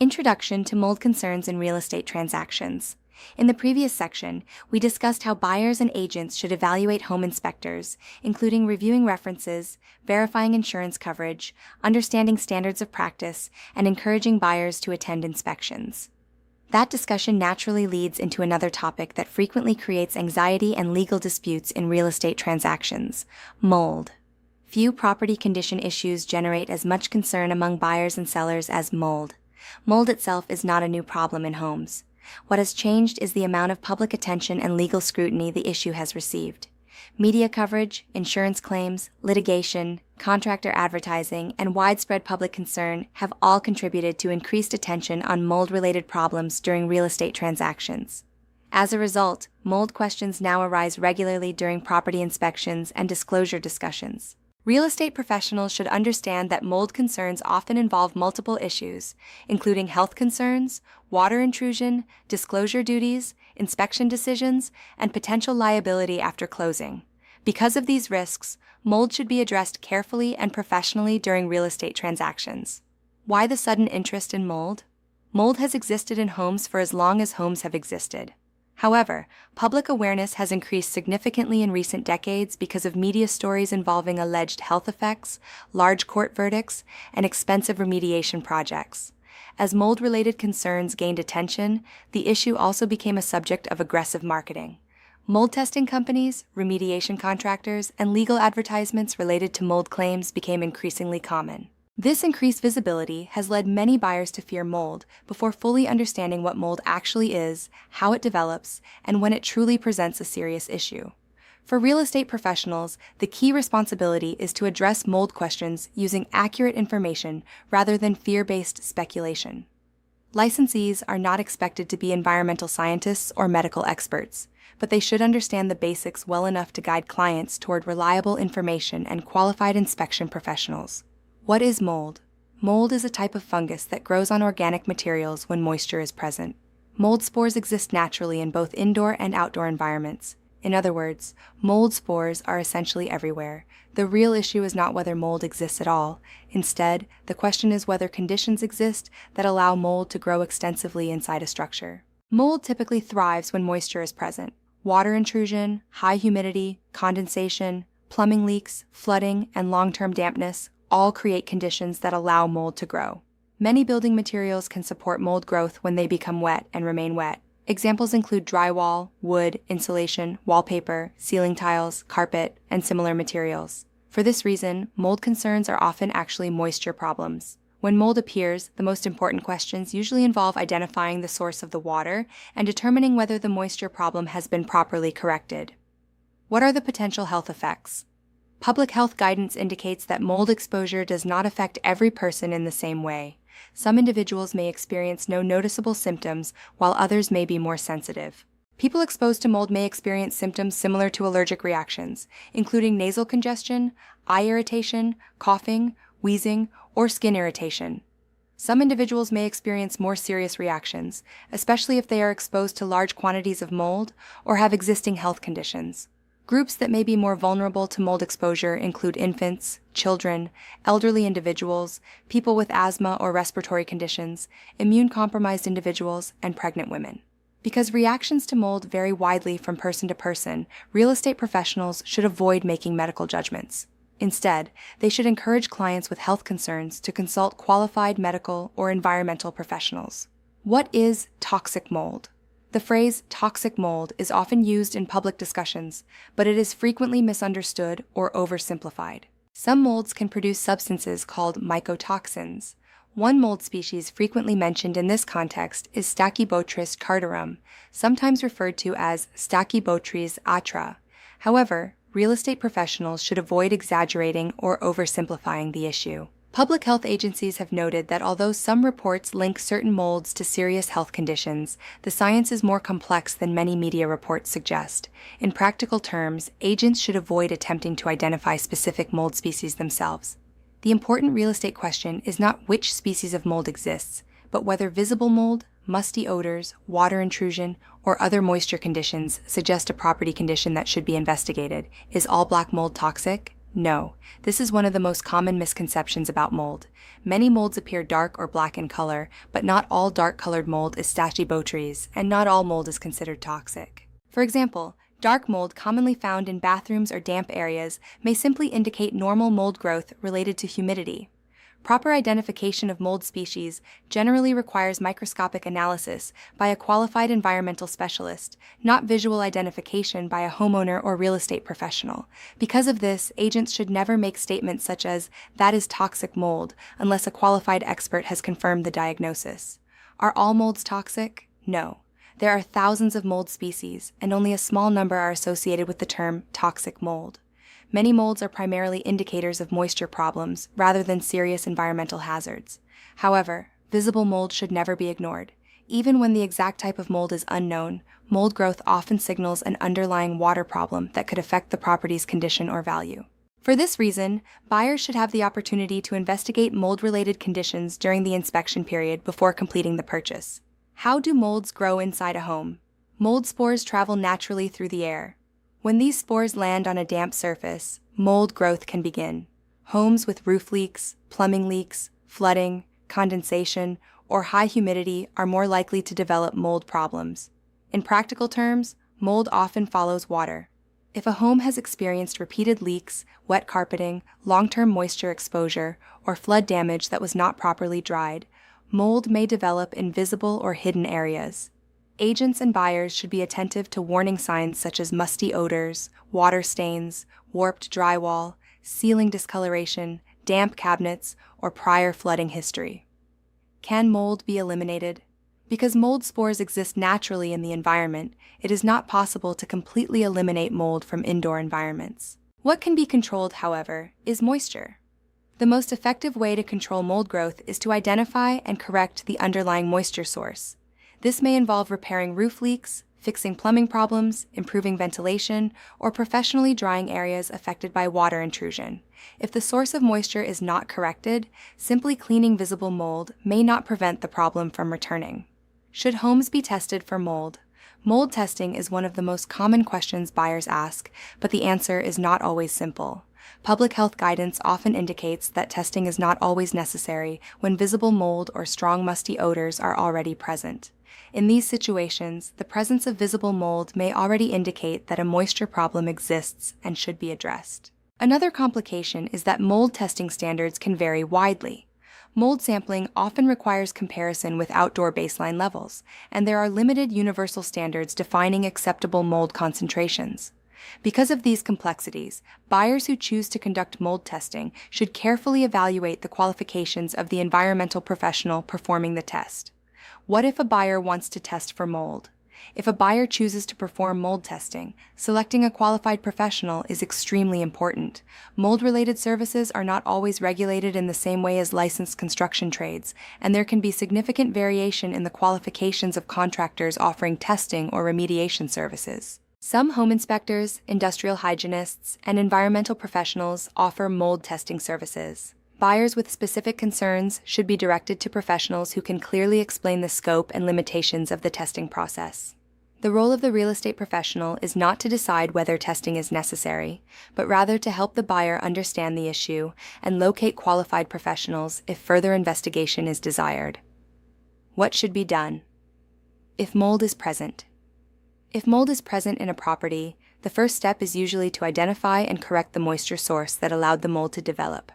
Introduction to mold concerns in real estate transactions. In the previous section, we discussed how buyers and agents should evaluate home inspectors, including reviewing references, verifying insurance coverage, understanding standards of practice, and encouraging buyers to attend inspections. That discussion naturally leads into another topic that frequently creates anxiety and legal disputes in real estate transactions: mold. Few property condition issues generate as much concern among buyers and sellers as mold. Mold itself is not a new problem in homes. What has changed is the amount of public attention and legal scrutiny the issue has received. Media coverage, insurance claims, litigation, contractor advertising, and widespread public concern have all contributed to increased attention on mold-related problems during real estate transactions. As a result, mold questions now arise regularly during property inspections and disclosure discussions. Real estate professionals should understand that mold concerns often involve multiple issues, including health concerns, water intrusion, disclosure duties, inspection decisions, and potential liability after closing. Because of these risks, mold should be addressed carefully and professionally during real estate transactions. Why the sudden interest in mold? Mold has existed in homes for as long as homes have existed. However, public awareness has increased significantly in recent decades because of media stories involving alleged health effects, large court verdicts, and expensive remediation projects. As mold-related concerns gained attention, the issue also became a subject of aggressive marketing. Mold testing companies, remediation contractors, and legal advertisements related to mold claims became increasingly common. This increased visibility has led many buyers to fear mold before fully understanding what mold actually is, how it develops, and when it truly presents a serious issue. For real estate professionals, the key responsibility is to address mold questions using accurate information rather than fear-based speculation. Licensees are not expected to be environmental scientists or medical experts, but they should understand the basics well enough to guide clients toward reliable information and qualified inspection professionals. What is mold? Mold is a type of fungus that grows on organic materials when moisture is present. Mold spores exist naturally in both indoor and outdoor environments. In other words, mold spores are essentially everywhere. The real issue is not whether mold exists at all. Instead, the question is whether conditions exist that allow mold to grow extensively inside a structure. Mold typically thrives when moisture is present. Water intrusion, high humidity, condensation, plumbing leaks, flooding, and long-term dampness all create conditions that allow mold to grow. Many building materials can support mold growth when they become wet and remain wet. Examples include drywall, wood, insulation, wallpaper, ceiling tiles, carpet, and similar materials. For this reason, mold concerns are often actually moisture problems. When mold appears, the most important questions usually involve identifying the source of the water and determining whether the moisture problem has been properly corrected. What are the potential health effects? Public health guidance indicates that mold exposure does not affect every person in the same way. Some individuals may experience no noticeable symptoms, while others may be more sensitive. People exposed to mold may experience symptoms similar to allergic reactions, including nasal congestion, eye irritation, coughing, wheezing, or skin irritation. Some individuals may experience more serious reactions, especially if they are exposed to large quantities of mold or have existing health conditions. Groups that may be more vulnerable to mold exposure include infants, children, elderly individuals, people with asthma or respiratory conditions, immune-compromised individuals, and pregnant women. Because reactions to mold vary widely from person to person, real estate professionals should avoid making medical judgments. Instead, they should encourage clients with health concerns to consult qualified medical or environmental professionals. What is toxic mold? The phrase toxic mold is often used in public discussions, but it is frequently misunderstood or oversimplified. Some molds can produce substances called mycotoxins. One mold species frequently mentioned in this context is Stachybotrys cartarum, sometimes referred to as Stachybotrys atra. However, real estate professionals should avoid exaggerating or oversimplifying the issue. Public health agencies have noted that although some reports link certain molds to serious health conditions, the science is more complex than many media reports suggest. In practical terms, agents should avoid attempting to identify specific mold species themselves. The important real estate question is not which species of mold exists, but whether visible mold, musty odors, water intrusion, or other moisture conditions suggest a property condition that should be investigated. Is all black mold toxic? No, this is one of the most common misconceptions about mold. Many molds appear dark or black in color, but not all dark-colored mold is Stachybotrys, and not all mold is considered toxic. For example, dark mold commonly found in bathrooms or damp areas may simply indicate normal mold growth related to humidity. Proper identification of mold species generally requires microscopic analysis by a qualified environmental specialist, not visual identification by a homeowner or real estate professional. Because of this, agents should never make statements such as, "that is toxic mold," unless a qualified expert has confirmed the diagnosis. Are all molds toxic? No. There are thousands of mold species, and only a small number are associated with the term toxic mold. Many molds are primarily indicators of moisture problems rather than serious environmental hazards. However, visible mold should never be ignored. Even when the exact type of mold is unknown, mold growth often signals an underlying water problem that could affect the property's condition or value. For this reason, buyers should have the opportunity to investigate mold-related conditions during the inspection period before completing the purchase. How do molds grow inside a home? Mold spores travel naturally through the air. When these spores land on a damp surface, mold growth can begin. Homes with roof leaks, plumbing leaks, flooding, condensation, or high humidity are more likely to develop mold problems. In practical terms, mold often follows water. If a home has experienced repeated leaks, wet carpeting, long-term moisture exposure, or flood damage that was not properly dried, mold may develop in visible or hidden areas. Agents and buyers should be attentive to warning signs such as musty odors, water stains, warped drywall, ceiling discoloration, damp cabinets, or prior flooding history. Can mold be eliminated? Because mold spores exist naturally in the environment, it is not possible to completely eliminate mold from indoor environments. What can be controlled, however, is moisture. The most effective way to control mold growth is to identify and correct the underlying moisture source. This may involve repairing roof leaks, fixing plumbing problems, improving ventilation, or professionally drying areas affected by water intrusion. If the source of moisture is not corrected, simply cleaning visible mold may not prevent the problem from returning. Should homes be tested for mold? Mold testing is one of the most common questions buyers ask, but the answer is not always simple. Public health guidance often indicates that testing is not always necessary when visible mold or strong musty odors are already present. In these situations, the presence of visible mold may already indicate that a moisture problem exists and should be addressed. Another complication is that mold testing standards can vary widely. Mold sampling often requires comparison with outdoor baseline levels, and there are limited universal standards defining acceptable mold concentrations. Because of these complexities, buyers who choose to conduct mold testing should carefully evaluate the qualifications of the environmental professional performing the test. What if a buyer wants to test for mold? If a buyer chooses to perform mold testing, selecting a qualified professional is extremely important. Mold-related services are not always regulated in the same way as licensed construction trades, and there can be significant variation in the qualifications of contractors offering testing or remediation services. Some home inspectors, industrial hygienists, and environmental professionals offer mold testing services. Buyers with specific concerns should be directed to professionals who can clearly explain the scope and limitations of the testing process. The role of the real estate professional is not to decide whether testing is necessary, but rather to help the buyer understand the issue and locate qualified professionals if further investigation is desired. What should be done? If mold is present. If mold is present in a property, the first step is usually to identify and correct the moisture source that allowed the mold to develop.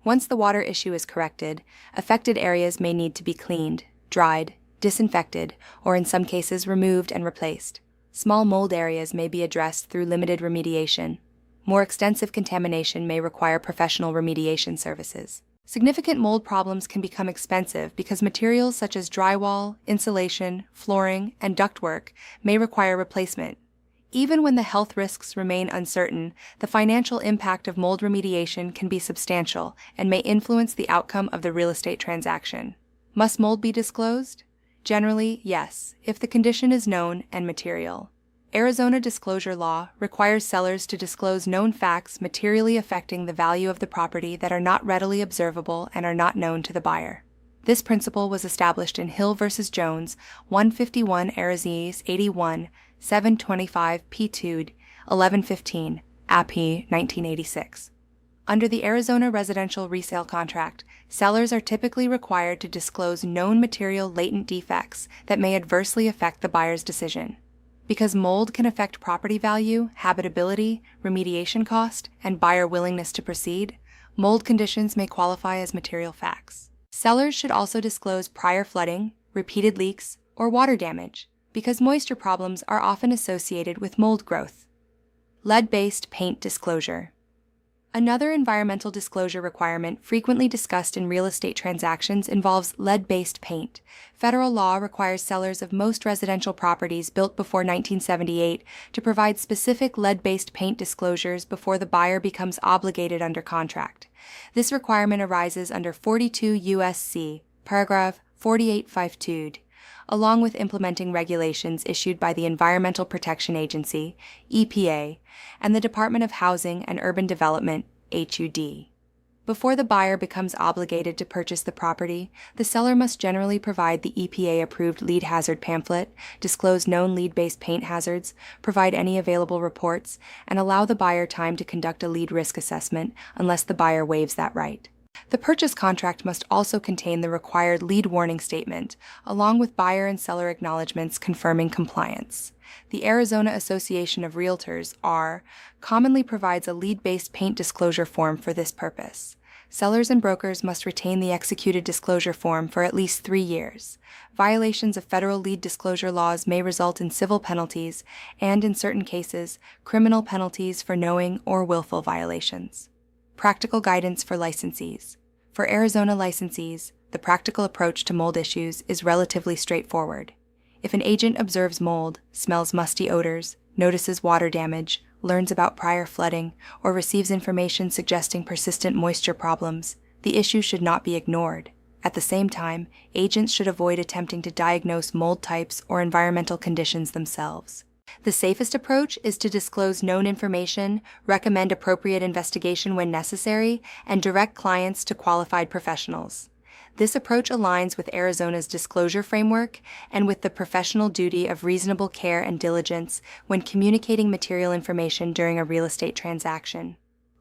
Once the water issue is corrected, affected areas may need to be cleaned, dried, disinfected, or in some cases removed and replaced. Small mold areas may be addressed through limited remediation. More extensive contamination may require professional remediation services. Significant mold problems can become expensive because materials such as drywall, insulation, flooring, and ductwork may require replacement. Even when the health risks remain uncertain, the financial impact of mold remediation can be substantial and may influence the outcome of the real estate transaction. Must mold be disclosed? Generally, yes, if the condition is known and material. Arizona disclosure law requires sellers to disclose known facts materially affecting the value of the property that are not readily observable and are not known to the buyer. This principle was established in Hill v. Jones, 151 Arizes 81, 725 P. 2, 1115, Appy, 1986. Under the Arizona residential resale contract, sellers are typically required to disclose known material latent defects that may adversely affect the buyer's decision. Because mold can affect property value, habitability, remediation cost, and buyer willingness to proceed, mold conditions may qualify as material facts. Sellers should also disclose prior flooding, repeated leaks, or water damage, because moisture problems are often associated with mold growth. Lead-based paint disclosure. Another environmental disclosure requirement frequently discussed in real estate transactions involves lead-based paint. Federal law requires sellers of most residential properties built before 1978 to provide specific lead-based paint disclosures before the buyer becomes obligated under contract. This requirement arises under 42 U.S.C. paragraph 4852, along with implementing regulations issued by the Environmental Protection Agency, EPA, and the Department of Housing and Urban Development, HUD. Before the buyer becomes obligated to purchase the property, the seller must generally provide the EPA-approved lead hazard pamphlet, disclose known lead-based paint hazards, provide any available reports, and allow the buyer time to conduct a lead risk assessment unless the buyer waives that right. The purchase contract must also contain the required lead warning statement, along with buyer and seller acknowledgments confirming compliance. The Arizona Association of Realtors, AR, commonly provides a lead-based paint disclosure form for this purpose. Sellers and brokers must retain the executed disclosure form for at least 3 years. Violations of federal lead disclosure laws may result in civil penalties and, in certain cases, criminal penalties for knowing or willful violations. Practical guidance for licensees. For Arizona licensees, the practical approach to mold issues is relatively straightforward. If an agent observes mold, smells musty odors, notices water damage, learns about prior flooding, or receives information suggesting persistent moisture problems, the issue should not be ignored. At the same time, agents should avoid attempting to diagnose mold types or environmental conditions themselves. The safest approach is to disclose known information, recommend appropriate investigation when necessary, and direct clients to qualified professionals. This approach aligns with Arizona's disclosure framework and with the professional duty of reasonable care and diligence when communicating material information during a real estate transaction.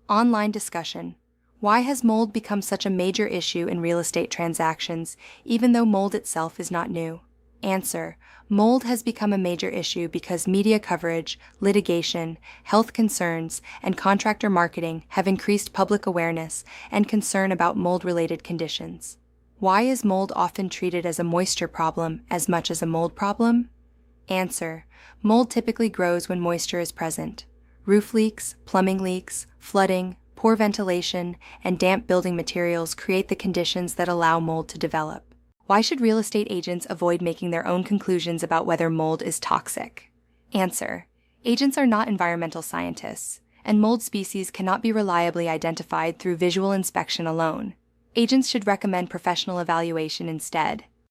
Online discussion. Why has mold become such a major issue in real estate transactions, even though mold itself is not new? Answer. Mold has become a major issue because media coverage, litigation, health concerns, and contractor marketing have increased public awareness and concern about mold-related conditions. Why is mold often treated as a moisture problem as much as a mold problem? Answer. Mold typically grows when moisture is present. Roof leaks, plumbing leaks, flooding, poor ventilation, and damp building materials create the conditions that allow mold to develop. Why should real estate agents avoid making their own conclusions about whether mold is toxic? Answer. Agents are not environmental scientists, and mold species cannot be reliably identified through visual inspection alone. Agents should recommend professional evaluation instead.